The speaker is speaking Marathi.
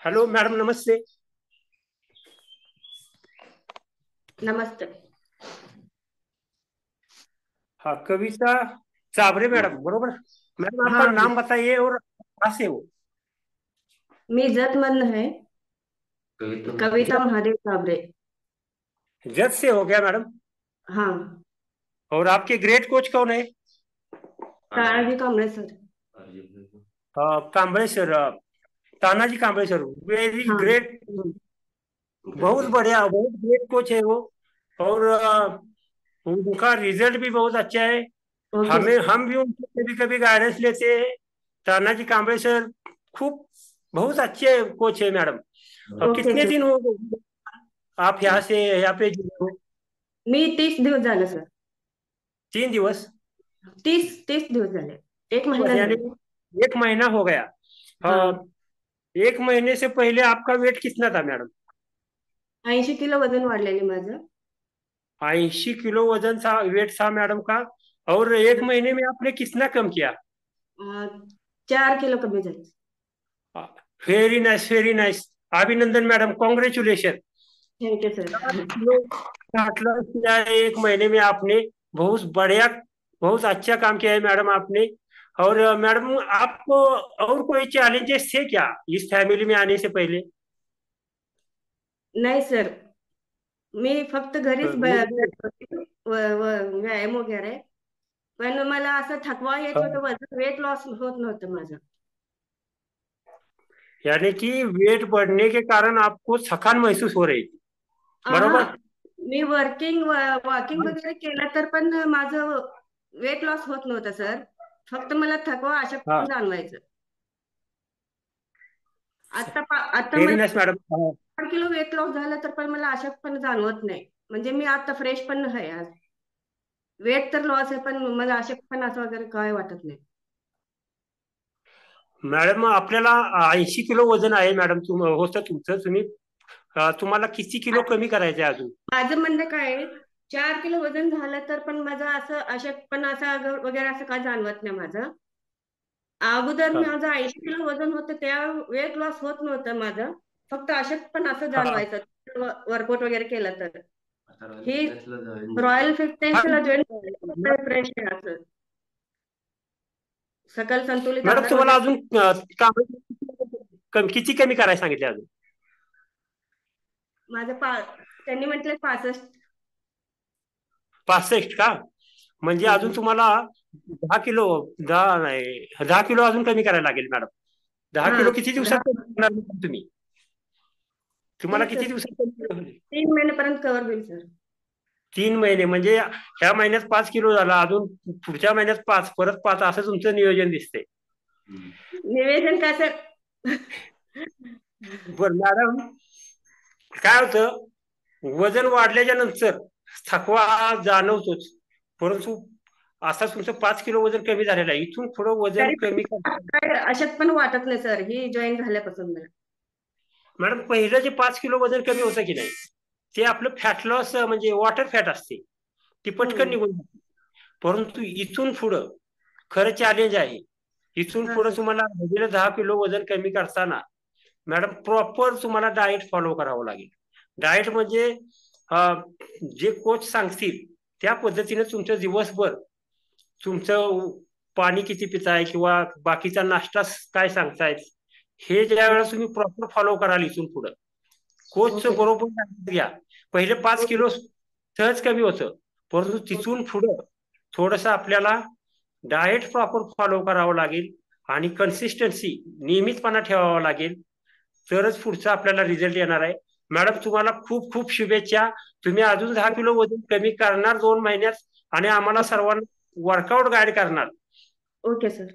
हेलो मैडम, नमस्ते। नमस्ते। हाँ, कविता चावरे मैडम, बरोबर। मैडम, आपका हाँ हाँ। नाम बताइए और कहाँ से हो? मी जतमधन है। कविता जत महादेव साबरे। जत से हो गया मैडम। हाँ। और आपके ग्रेट कोच कौन है? Taraji Kamble sir. Kamble sir, Tanaji Kamble sir, very हाँ। ग्रेट। बहुत बढ़िया, बहुत ग्रेट कोच है वो। और उनका रिजल्ट भी बहुत अच्छा है। ओके हमें सर। हम भी उनसे कभी कभी गाइडेंस लेते हैं। तानाजी कांबळे सर खूब बहुत अच्छे कोच है मैडम। अब ओके कितने सर। दिन हो गए आप यहाँ पे जुड़े हो? मी 30 दिवस झाले सर। 3 दिवस? 30 दिवस झाले। एक बस महिना यानी झाला। 1 महीना हो गया। हाँ। 1 महीने से पहले आपका वेट कितना था मैडम? 80 किलो वजन वाढलेले माझं। 80 किलो वजन था, वेट था मैडम का। और 1 महीने में आपने कितना कम किया? 4 किलो कमी झाले। Very nice, very nice. अभिनंदन मैडम, कॉन्ग्रेचुलेशन। थँक्यू चार सर। किलो मतलब क्या है, 1 महीने में आपने बहुत बढ़िया, बहुत अच्छा काम किया है मैडम आपने। और मैडम, आपको और कोई चैलेंजेस थे क्या इस फैमिली में आने से पहले? नाही सर, मी फक्त घरीच मुझे व्यायाम वगैरे. पण मला असं थकवा येत होतं, वजन वेट लॉस होत नव्हतं माझं. यानी कि वेट बढ़ने के कारण आपको थकान महसूस हो रही थी, हा. बरोबर? मी वॉकिंग वगैरे केलं तर पण माझं वेट लॉस होत नव्हतं सर. फक्त मला थकवा हाँ। अशक्तपणा जाणवायचं. आता वेरी मला nice madam. 4 kilo weight loss झालं तर पण मला अशक्तपणा जाणवत नाही. म्हणजे मी आता फ्रेश पण आहे आज. वेट तर लॉस आहे पण मला अशक्तपणा असं वगैरे काय वाटत नाही. मॅडम, आपल्याला 80 किलो वजन आहे मॅडम, होतं तुमचं, तुम्हाला किती किलो कमी करायचं आहे अजून? माझं म्हणणं काय आहे, 4 किलो वजन झालं तर पण माझं असं अशक्तपणा असं वगैरे असं काय जाणवत नाही माझं. अगोदर हा, माझं 80 किलो वजन होतं त्या वेट लॉस होत नव्हतं माझं. फक्त अशक्तपणा असं हा, जाणवायचं वर्कआउट वगैरे केलं तर. ही रॉयल हा। फिटनेसला जॉईन फ्रेश आहे असं. सकल संतुलित मॅडम, आहार तुम्हाला वगैरे. अजून किती कमी करायला सांगितले अजून? माझं त्यांनी म्हटलं 65. 65 का? म्हणजे अजून तुम्हाला 10 किलो, 10 नाही, 10 किलो अजून कमी करायला लागेल मॅडम. दहा हा. किलो किती दिवसात दहा. कमी करणार मॅडम तुम्ही? तुम्हाला तेच किती सर. दिवसात कमी होईल? 3 महिन्यापर्यंत कव्हर होईल सर. 3 महिने म्हणजे ह्या महिन्यात 5 किलो झाला, अजून पुढच्या महिन्यात 5, परत 5, असं तुमचं नियोजन दिसतंय. निवेदन काय सर? बरं मॅडम, काय होतं, वजन वाढल्याच्या नंतर थकवा हा जाणवतोच. परंतु असा तुमचं 5 किलो वजन कमी झालेलं आहे, इथून पुढं वजन तरी कमी पण करता. काय अशक्त पण वाटत नाही सर ही जॉईन झाल्यापासून मला. मॅडम, पहिलं जे 5 किलो वजन कमी होतं की नाही, ते आपलं फॅट लॉस म्हणजे वॉटर फॅट असते, ती पटकन हम्म. निघून जाते. परंतु इथून पुढं खरं चॅलेंज आहे. इथून हा पुढं सर. तुम्हाला राहिलेलं 10 किलो वजन कमी करताना मॅडम प्रॉपर तुम्हाला डाएट फॉलो करावं लागेल. डाएट म्हणजे अं, जे कोच सांगतील त्या पद्धतीने तुमचं दिवसभर तुमचं पाणी किती पिताय किंवा बाकीचा नाश्ता काय सांगतायत, हे ज्या वेळेला तुम्ही प्रॉपर फॉलो कराल इथून पुढं, कोचचं ओके. बरोबर guidance घ्या. पहिले पाच ओके. किलो सहज कमी होतं, परंतु ओके. तिथून पुढं थोडंसं आपल्याला डाएट प्रॉपर फॉलो करावं लागेल आणि कन्सिस्टन्सी, नियमितपणा ठेवावा लागेल. तरच पुढचा आपल्याला रिझल्ट येणार आहे. मॅडम, तुम्हाला खूप खूप शुभेच्छा. तुम्ही अजून 10 किलो वजन कमी करणार 2 महिन्यात आणि आम्हाला सर्वांना वर्कआउट गाईड करणार. Okay sir.